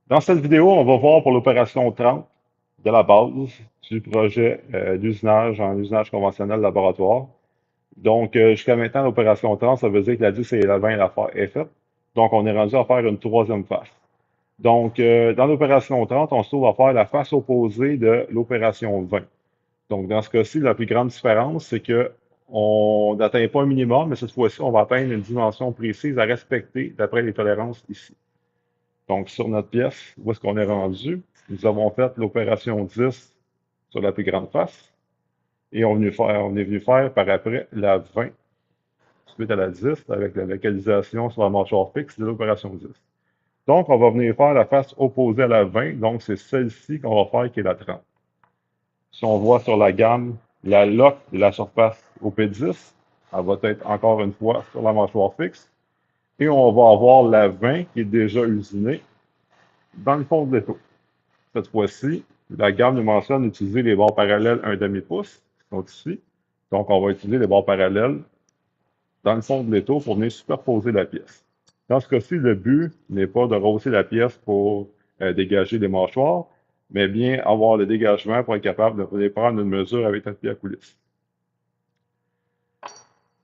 Dans cette vidéo, on va voir pour l'opération 30 de la base du projet d'usinage en usinage conventionnel laboratoire. Donc, jusqu'à maintenant, l'opération 30, ça veut dire que la 10 et la 20 est faite. Donc, on est rendu à faire une troisième face. Donc, dans l'opération 30, on se trouve à faire la face opposée de l'opération 20. Donc, dans ce cas-ci, la plus grande différence, c'est que on n'atteint pas un minimum, mais cette fois-ci, on va atteindre une dimension précise à respecter d'après les tolérances ici. Donc, sur notre pièce, où est-ce qu'on est rendu? Nous avons fait l'opération 10 sur la plus grande face et on est venu faire par après la 20 suite à la 10 avec la localisation sur la mâchoire fixe de l'opération 10. Donc, on va venir faire la face opposée à la 20. Donc, c'est celle-ci qu'on va faire qui est la 30. Si on voit sur la gamme, la lock de la surface au P10, elle va être encore une fois sur la mâchoire fixe. Et on va avoir la 20 qui est déjà usinée dans le fond de l'étau. Cette fois-ci, la gamme nous mentionne d'utiliser les bords parallèles 1/2 pouce, qui sont ici. Donc, on va utiliser les bords parallèles dans le fond de l'étau pour venir superposer la pièce. Dans ce cas-ci, le but n'est pas de rehausser la pièce pour dégager les mâchoires, mais bien avoir le dégagement pour être capable de venir prendre une mesure avec notre pied à coulisse.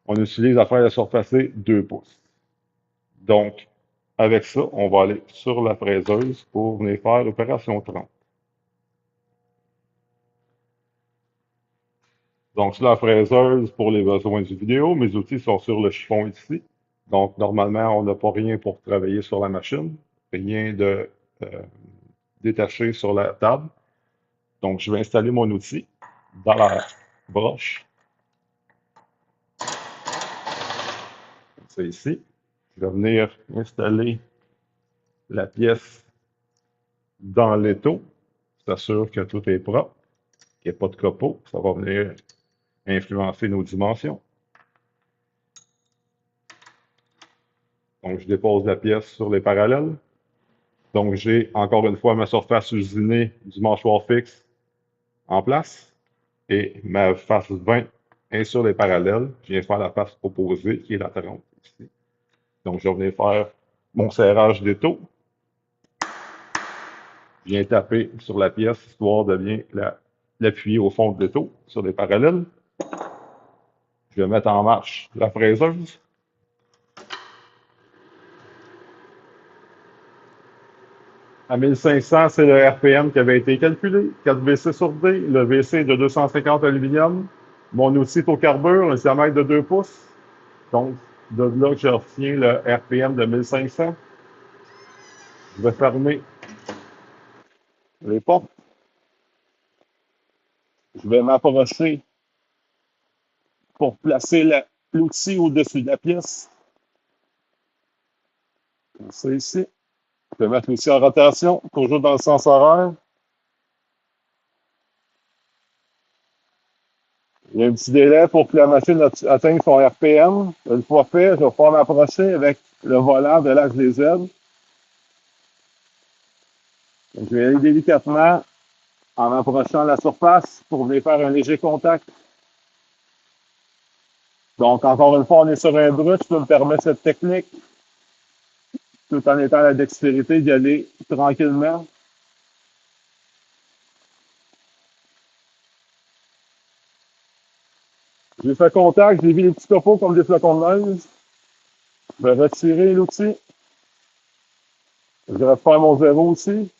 On utilise la feuille à surfacer 2 pouces. Donc, avec ça, on va aller sur la fraiseuse pour venir faire l'opération 30. Donc, sur la fraiseuse pour les besoins du vidéo, mes outils sont sur le chiffon ici. Donc, normalement, on n'a pas rien pour travailler sur la machine, rien de euh, détaché sur la table. Donc, je vais installer mon outil dans la broche. C'est ici. Je vais venir installer la pièce dans l'étau. S'assure que tout est propre, qu'il n'y ait pas de copeaux. Ça va venir influencer nos dimensions. Donc, je dépose la pièce sur les parallèles. Donc, j'ai encore une fois ma surface usinée du mâchoire fixe en place et ma face 20 est sur les parallèles. Je viens faire la face opposée qui est la 30 ici. Donc, je vais venir faire mon serrage d'étau. Je viens taper sur la pièce histoire de bien l'appuyer au fond de l'étau sur les parallèles. Je vais mettre en marche la fraiseuse. À 1500, c'est le RPM qui avait été calculé. 4 VC sur D. Le VC est de 250 aluminium. Mon outil est au carbure, un diamètre de 2 pouces. Donc, de là que je retiens le RPM de 1500. Je vais fermer les portes. Je vais m'approcher pour placer l'outil au-dessus de la pièce. Comme ça ici. Je vais mettre l'outil en rotation, toujours dans le sens horaire. Il y a un petit délai pour que la machine atteigne son RPM. Une fois fait, je vais pouvoir m'approcher avec le volant de l'axe des ailes. Donc, je vais aller délicatement en approchant la surface pour venir faire un léger contact. Donc, encore une fois, on est sur un brut. Je peux me permettre cette technique tout en étant à la dextérité d'y aller tranquillement. J'ai fait contact, j'ai vu les petits copeaux comme des flocons de neige. Je vais retirer l'outil. Je vais refaire mon zéro aussi.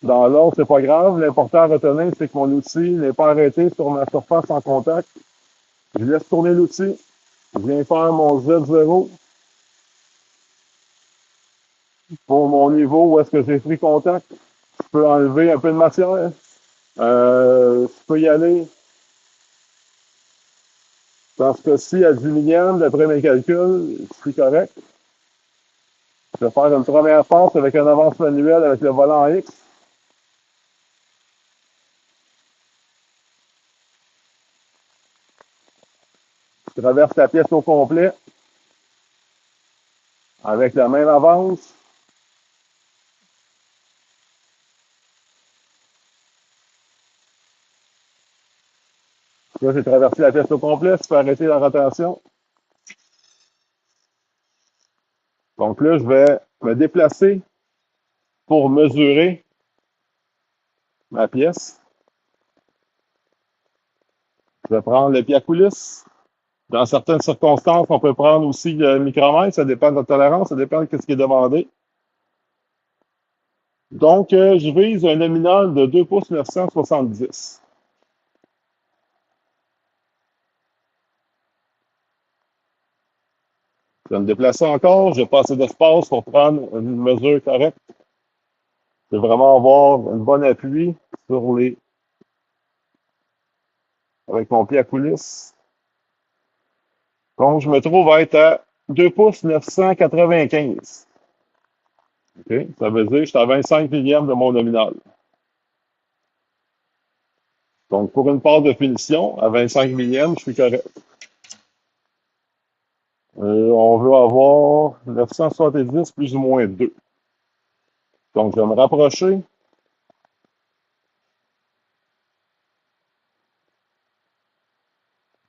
Dans l'ordre, c'est pas grave. L'important à retenir, c'est que mon outil n'est pas arrêté sur ma surface en contact. Je laisse tourner l'outil. Je viens faire mon Z0 pour mon niveau où est-ce que j'ai pris contact. Je peux enlever un peu de matière. Je peux y aller. Dans ce cas-ci, à 10 millièmes, d'après mes calculs, c'est correct. Je vais faire une première passe avec un avance manuel avec le volant X. Je traverse la pièce au complet avec la même avance. Là, j'ai traversé la pièce au complet. Je peux arrêter la rotation. Donc là, je vais me déplacer pour mesurer ma pièce. Je vais prendre le pied à coulisse. Dans certaines circonstances, on peut prendre aussi le micromètre. Ça dépend de notre tolérance, ça dépend de ce qui est demandé. Donc, je vise un nominal de 2 pouces 970. Je vais me déplacer encore. Je vais passer d'espace pour prendre une mesure correcte. Je vais vraiment avoir un bon appui sur les avec mon pied à coulisse. Donc, je me trouve à être à 2 pouces 995. OK? Ça veut dire que je suis à 25 millièmes de mon nominal. Donc, pour une part de finition, à 25 millièmes, je suis correct. On veut avoir 970 plus ou moins 2. Donc, je vais me rapprocher.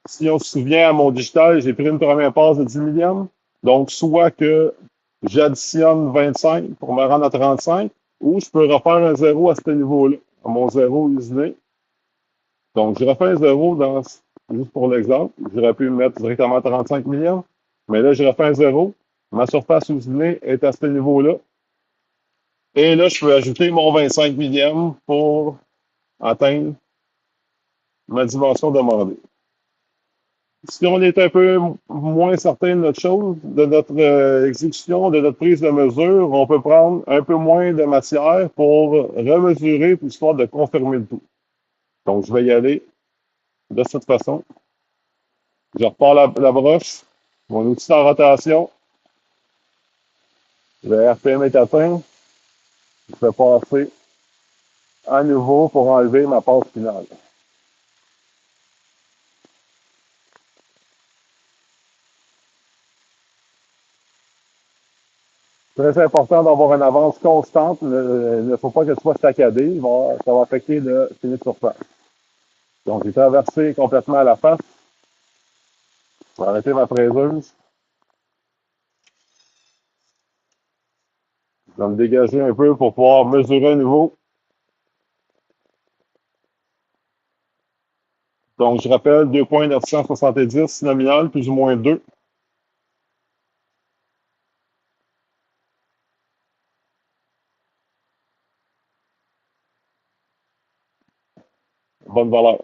Si on se souvient à mon digital, j'ai pris une première passe de 10 millièmes. Donc, soit que j'additionne 25 pour me rendre à 35, ou je peux refaire un zéro à ce niveau-là, à mon zéro usiné. Donc, je refais un zéro dans, juste pour l'exemple. J'aurais pu mettre directement 35 millièmes, mais là, je refais un zéro. Ma surface usinée est à ce niveau-là. Et là, je peux ajouter mon 25 millièmes pour atteindre ma dimension demandée. Si on est un peu moins certain de notre chose, de notre exécution, de notre prise de mesure, on peut prendre un peu moins de matière pour remesurer, pour histoire de confirmer le tout. Donc, je vais y aller de cette façon. Je repars la broche, mon outil en rotation, le RPM est atteint, je vais passer à nouveau pour enlever ma passe finale. Très important d'avoir une avance constante. Il ne faut pas que ce soit saccadé. Ça va affecter le fini de surface. Donc, j'ai traversé complètement à la face. Je vais arrêter ma fraiseuse. Je vais me dégager un peu pour pouvoir mesurer à nouveau. Donc, je rappelle 2,970 nominal, plus ou moins 2. Bonne valeur.